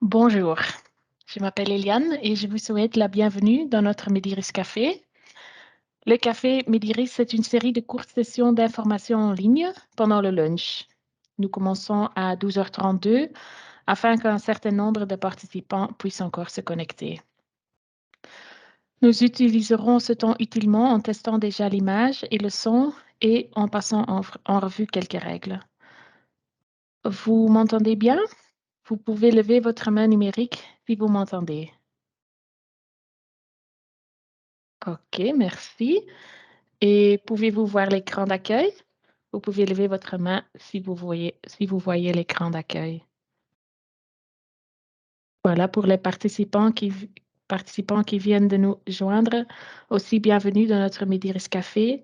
Bonjour, je m'appelle Eliane et je vous souhaite la bienvenue dans notre Mediris Café. Le café Mediris, c'est une série de courtes sessions d'information en ligne pendant le lunch. Nous commençons à 12h32 afin qu'un certain nombre de participants puissent encore se connecter. Nous utiliserons ce temps utilement en testant déjà l'image et le son et en passant en revue quelques règles. Vous m'entendez bien? Vous pouvez lever votre main numérique si vous m'entendez. OK, merci. Et pouvez-vous voir l'écran d'accueil? Vous pouvez lever votre main si vous voyez l'écran d'accueil. Voilà, pour les participants qui viennent de nous joindre, aussi bienvenue dans notre Mediris Café,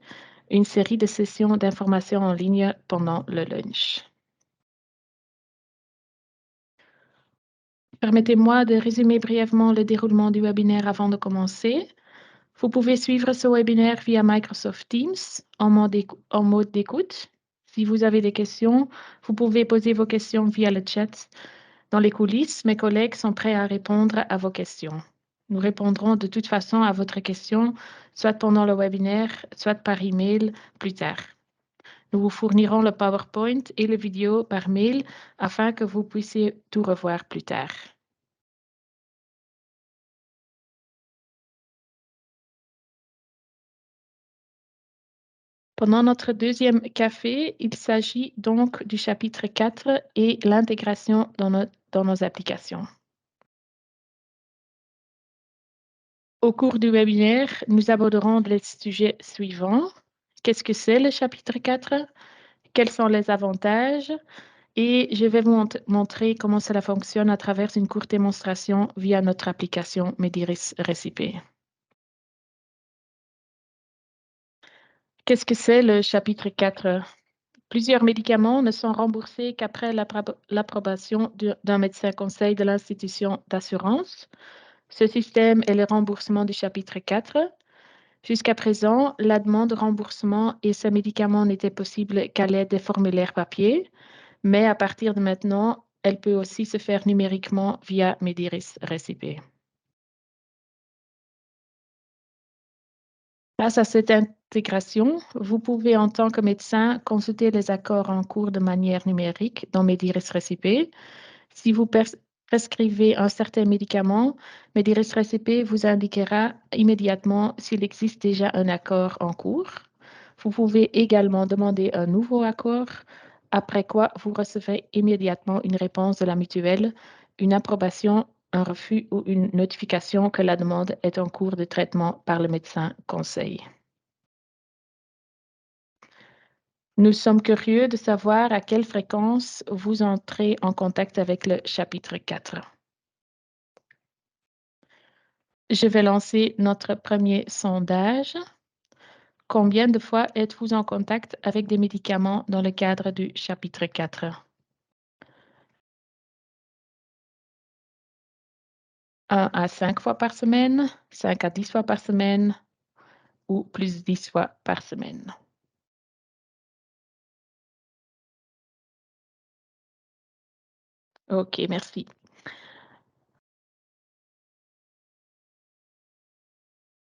une série de sessions d'information en ligne pendant le lunch. Permettez-moi de résumer brièvement le déroulement du webinaire avant de commencer. Vous pouvez suivre ce webinaire via Microsoft Teams en mode d'écoute. Si vous avez des questions, vous pouvez poser vos questions via le chat. Dans les coulisses, mes collègues sont prêts à répondre à vos questions. Nous répondrons de toute façon à votre question, soit pendant le webinaire, soit par email plus tard. Nous vous fournirons le PowerPoint et la vidéo par mail afin que vous puissiez tout revoir plus tard. Pendant notre deuxième café, il s'agit donc du chapitre 4 et l'intégration dans nos applications. Au cours du webinaire, nous aborderons les sujets suivants. Qu'est-ce que c'est le chapitre 4? Quels sont les avantages? Et je vais vous montrer comment cela fonctionne à travers une courte démonstration via notre application Mediris Recipe. Qu'est-ce que c'est le chapitre 4? Plusieurs médicaments ne sont remboursés qu'après l'approbation d'un médecin conseil de l'institution d'assurance. Ce système est le remboursement du chapitre 4. Jusqu'à présent, la demande de remboursement et ces médicaments n'étaient possibles qu'à l'aide des formulaires papier, mais à partir de maintenant, elle peut aussi se faire numériquement via Mediris Recipe. Grâce à cette intégration, vous pouvez en tant que médecin consulter les accords en cours de manière numérique dans Mediris Recipe. Si vous prescrivez un certain médicament, Mediris Recipe vous indiquera immédiatement s'il existe déjà un accord en cours. Vous pouvez également demander un nouveau accord, après quoi vous recevrez immédiatement une réponse de la mutuelle, une approbation, un refus ou une notification que la demande est en cours de traitement par le médecin conseil. Nous sommes curieux de savoir à quelle fréquence vous entrez en contact avec le chapitre 4. Je vais lancer notre premier sondage. Combien de fois êtes-vous en contact avec des médicaments dans le cadre du chapitre 4? 1 à 5 fois par semaine, 5 à 10 fois par semaine ou plus 10 fois par semaine. OK, merci.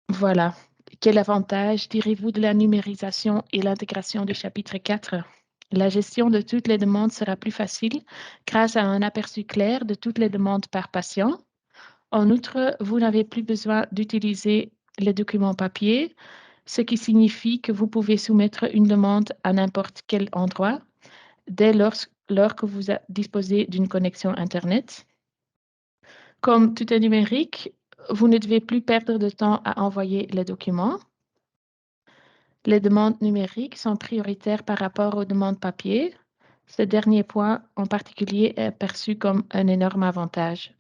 Voilà. Quel avantage direz-vous de la numérisation et l'intégration du chapitre 4? La gestion de toutes les demandes sera plus facile grâce à un aperçu clair de toutes les demandes par patient. En outre, vous n'avez plus besoin d'utiliser les documents papier, ce qui signifie que vous pouvez soumettre une demande à n'importe quel endroit dès lors que vous disposez d'une connexion Internet. Comme tout est numérique, vous ne devez plus perdre de temps à envoyer les documents. Les demandes numériques sont prioritaires par rapport aux demandes papier. Ce dernier point en particulier est perçu comme un énorme avantage,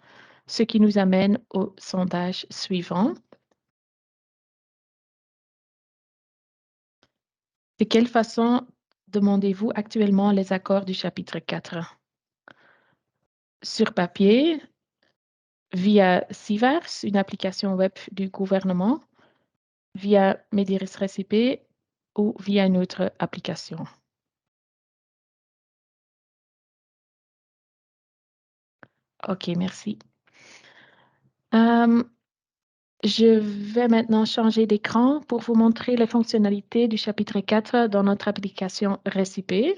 ce qui nous amène au sondage suivant. De quelle façon demandez-vous actuellement les accords du chapitre 4? Sur papier, via Sivars, une application web du gouvernement, via Mediris Recipe ou via une autre application. OK, merci. Euh, je vais maintenant changer d'écran pour vous montrer les fonctionnalités du chapitre 4 dans notre application Récipé.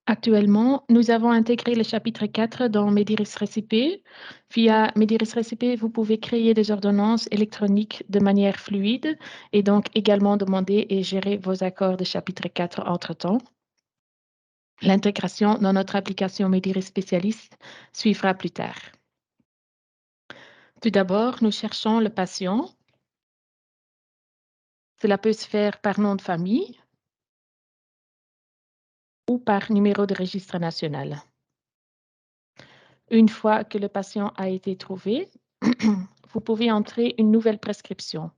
Actuellement, nous avons intégré le chapitre 4 dans Mediris Récipé. Via Mediris Récipé, vous pouvez créer des ordonnances électroniques de manière fluide et donc également demander et gérer vos accords de chapitre 4 entre-temps. L'intégration dans notre application Mediris Spécialiste suivra plus tard. Tout d'abord, nous cherchons le patient. Cela peut se faire par nom de famille ou par numéro de registre national. Une fois que le patient a été trouvé, vous pouvez entrer une nouvelle prescription.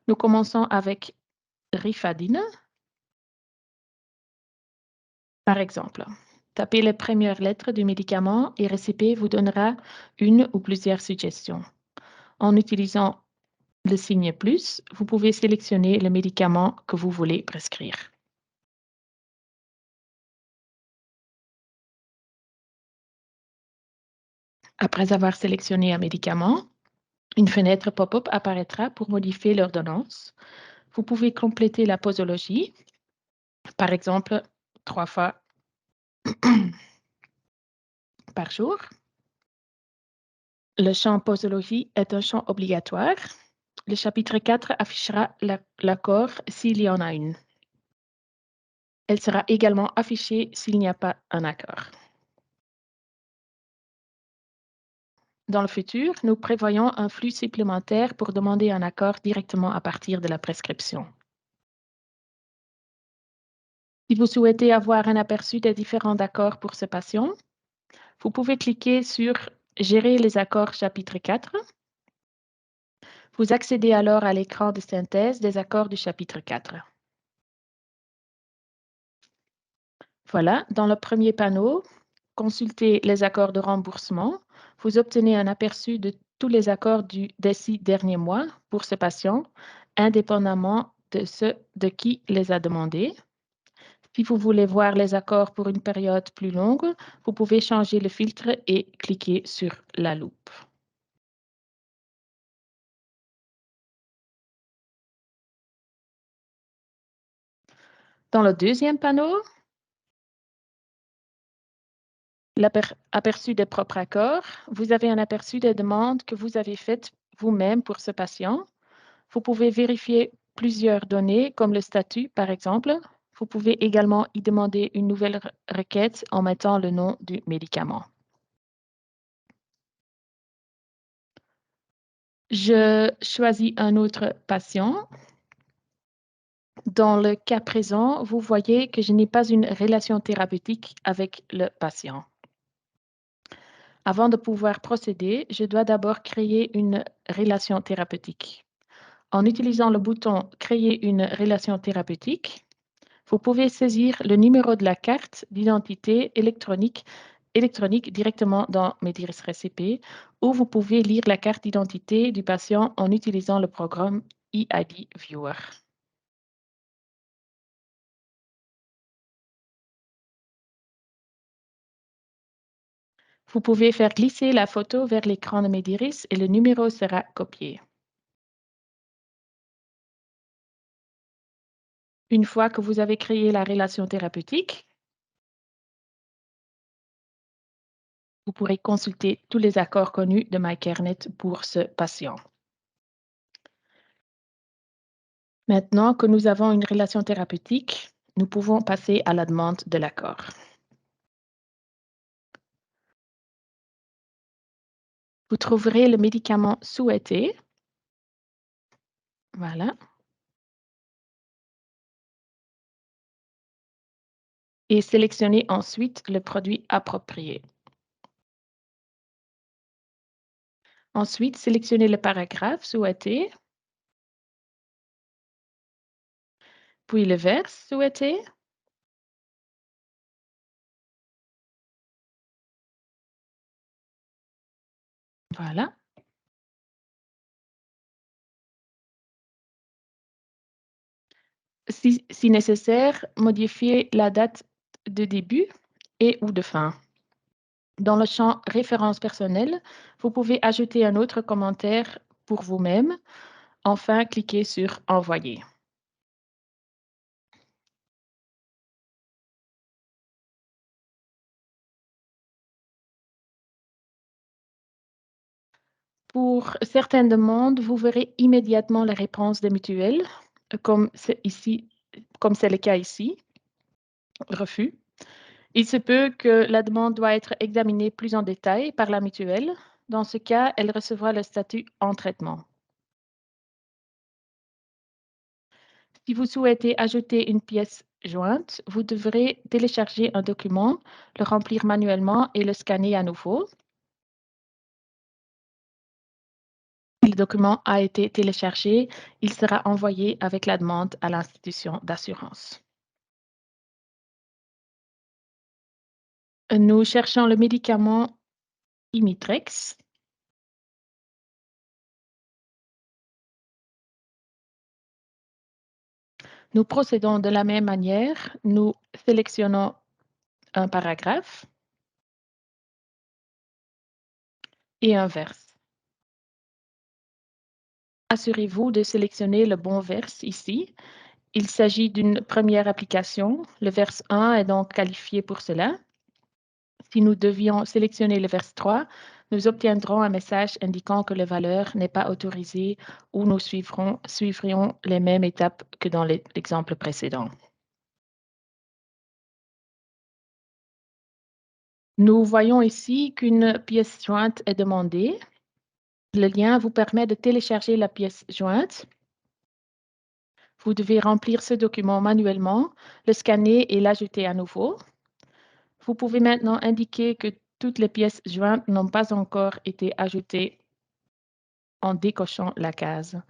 Nous commençons avec Rifadine. Par exemple, tapez les premières lettres du médicament et Récipé vous donnera une ou plusieurs suggestions. En utilisant le signe plus, vous pouvez sélectionner le médicament que vous voulez prescrire. Après avoir sélectionné un médicament, une fenêtre pop-up apparaîtra pour modifier l'ordonnance. Vous pouvez compléter la posologie, par exemple 3 fois par jour. Le champ posologie est un champ obligatoire. Le chapitre 4 affichera l'accord s'il y en a une. Elle sera également affichée s'il n'y a pas un accord. Dans le futur, nous prévoyons un flux supplémentaire pour demander un accord directement à partir de la prescription. Si vous souhaitez avoir un aperçu des différents accords pour ce patient, vous pouvez cliquer sur Gérer les accords chapitre 4. Vous accédez alors à l'écran de synthèse des accords du chapitre 4. Voilà, dans le premier panneau, consultez les accords de remboursement. Vous obtenez un aperçu de tous les accords des 6 derniers mois pour ce patient, indépendamment de ceux de qui les a demandés. Si vous voulez voir les accords pour une période plus longue, vous pouvez changer le filtre et cliquer sur la loupe. Dans le deuxième panneau, l'aperçu des propres accords, vous avez un aperçu des demandes que vous avez faites vous-même pour ce patient. Vous pouvez vérifier plusieurs données, comme le statut, par exemple. Vous pouvez également y demander une nouvelle requête en mettant le nom du médicament. Je choisis un autre patient. Dans le cas présent, vous voyez que je n'ai pas une relation thérapeutique avec le patient. Avant de pouvoir procéder, je dois d'abord créer une relation thérapeutique. En utilisant le bouton Créer une relation thérapeutique, vous pouvez saisir le numéro de la carte d'identité électronique directement dans Mediris Récipé ou vous pouvez lire la carte d'identité du patient en utilisant le programme eID Viewer. Vous pouvez faire glisser la photo vers l'écran de Mediris et le numéro sera copié. Une fois que vous avez créé la relation thérapeutique, vous pourrez consulter tous les accords connus de MyCareNet pour ce patient. Maintenant que nous avons une relation thérapeutique, nous pouvons passer à la demande de l'accord. Vous trouverez le médicament souhaité. Voilà. Et sélectionnez ensuite le produit approprié. Ensuite, sélectionnez le paragraphe souhaité, puis le vers souhaité. Voilà. Si nécessaire, modifiez la date de début et ou de fin. Dans le champ référence personnelle, vous pouvez ajouter un autre commentaire pour vous-même. Enfin, cliquez sur Envoyer. Pour certaines demandes, vous verrez immédiatement les réponses des mutuelles, comme c'est ici, comme c'est le cas ici, refus. Il se peut que la demande doit être examinée plus en détail par la mutuelle. Dans ce cas, elle recevra le statut en traitement. Si vous souhaitez ajouter une pièce jointe, vous devrez télécharger un document, le remplir manuellement et le scanner à nouveau. Si le document a été téléchargé, il sera envoyé avec la demande à l'institution d'assurance. Nous cherchons le médicament Imitrex. Nous procédons de la même manière. Nous sélectionnons un paragraphe et un vers. Assurez-vous de sélectionner le bon vers ici. Il s'agit d'une première application. Le vers 1 est donc qualifié pour cela. Si nous devions sélectionner le vers 3, nous obtiendrons un message indiquant que la valeur n'est pas autorisée ou nous suivrions les mêmes étapes que dans l'exemple précédent. Nous voyons ici qu'une pièce jointe est demandée. Le lien vous permet de télécharger la pièce jointe. Vous devez remplir ce document manuellement, le scanner et l'ajouter à nouveau. Vous pouvez maintenant indiquer que toutes les pièces jointes n'ont pas encore été ajoutées en décochant la case.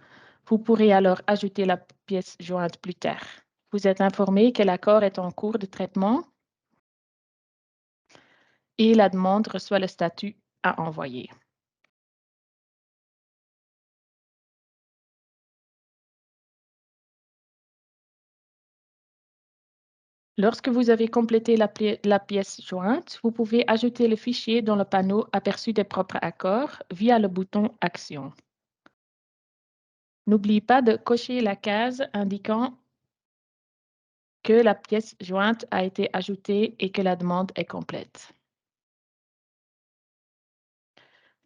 Vous pourrez alors ajouter la pièce jointe plus tard. Vous êtes informé que l'accord est en cours de traitement et la demande reçoit le statut à envoyer. Lorsque vous avez complété la pièce jointe, vous pouvez ajouter le fichier dans le panneau Aperçu des propres accords via le bouton Action. N'oubliez pas de cocher la case indiquant que la pièce jointe a été ajoutée et que la demande est complète.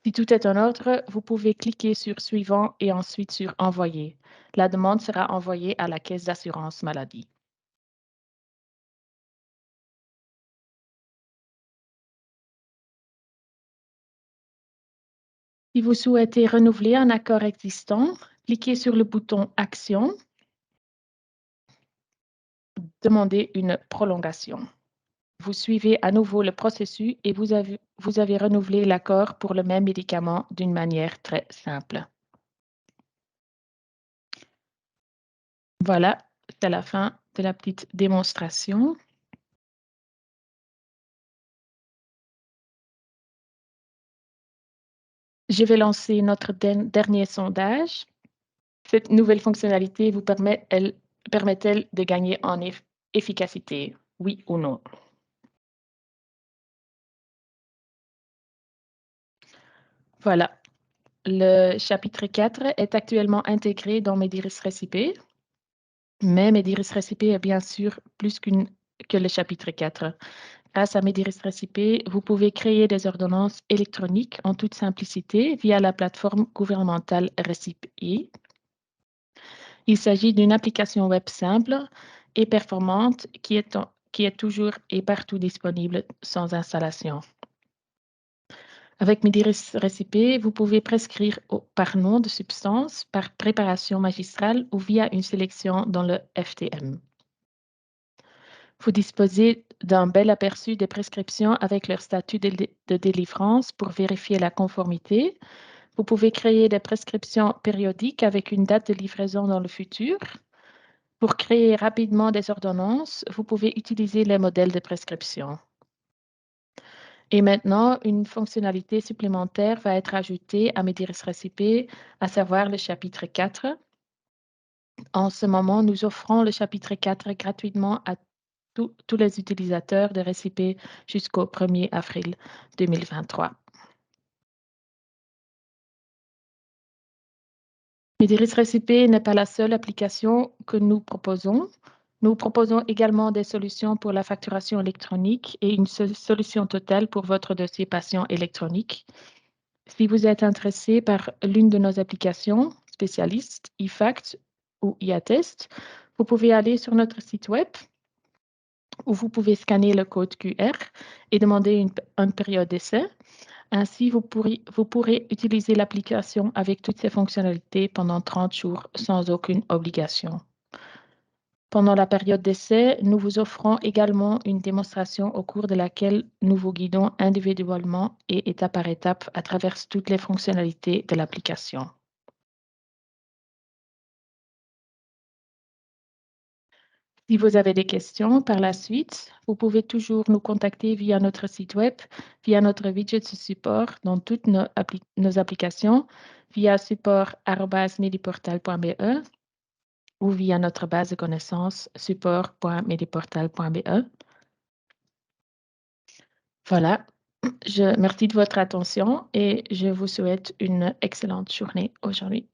Si tout est en ordre, vous pouvez cliquer sur Suivant et ensuite sur Envoyer. La demande sera envoyée à la Caisse d'assurance maladie. Si vous souhaitez renouveler un accord existant, cliquez sur le bouton Action, demandez une prolongation. Vous suivez à nouveau le processus et vous avez renouvelé l'accord pour le même médicament d'une manière très simple. Voilà, c'est la fin de la petite démonstration. Je vais lancer notre dernier sondage. Cette nouvelle fonctionnalité vous permet-elle de gagner en efficacité? Oui ou non? Voilà. Le chapitre 4 est actuellement intégré dans Mediris Recipe, mais Mediris Recipe est bien sûr plus que le chapitre 4. Grâce à Mediris Recipe, vous pouvez créer des ordonnances électroniques en toute simplicité via la plateforme gouvernementale Recipe. Il s'agit d'une application web simple et performante qui est toujours et partout disponible sans installation. Avec Mediris Recipe, vous pouvez prescrire par nom de substance, par préparation magistrale ou via une sélection dans le FTM. Vous disposez d'un bel aperçu des prescriptions avec leur statut de délivrance pour vérifier la conformité. Vous pouvez créer des prescriptions périodiques avec une date de livraison dans le futur. Pour créer rapidement des ordonnances, vous pouvez utiliser les modèles de prescription. Et maintenant, une fonctionnalité supplémentaire va être ajoutée à Mediris Recipe, à savoir le chapitre 4. En ce moment, nous offrons le chapitre 4 gratuitement à tous les utilisateurs de Recipe jusqu'au 1er avril 2023. Mediris Recipe n'est pas la seule application que nous proposons. Nous proposons également des solutions pour la facturation électronique et une solution totale pour votre dossier patient électronique. Si vous êtes intéressé par l'une de nos applications spécialistes, eFact ou eAttest, vous pouvez aller sur notre site web où vous pouvez scanner le code QR et demander une période d'essai. Ainsi, vous pourrez utiliser l'application avec toutes ses fonctionnalités pendant 30 jours sans aucune obligation. Pendant la période d'essai, nous vous offrons également une démonstration au cours de laquelle nous vous guidons individuellement et étape par étape à travers toutes les fonctionnalités de l'application. Si vous avez des questions par la suite, vous pouvez toujours nous contacter via notre site web, via notre widget de support dans toutes nos applications, via support@mediportal.be ou via notre base de connaissances support.mediportal.be. Voilà, merci de votre attention et je vous souhaite une excellente journée aujourd'hui.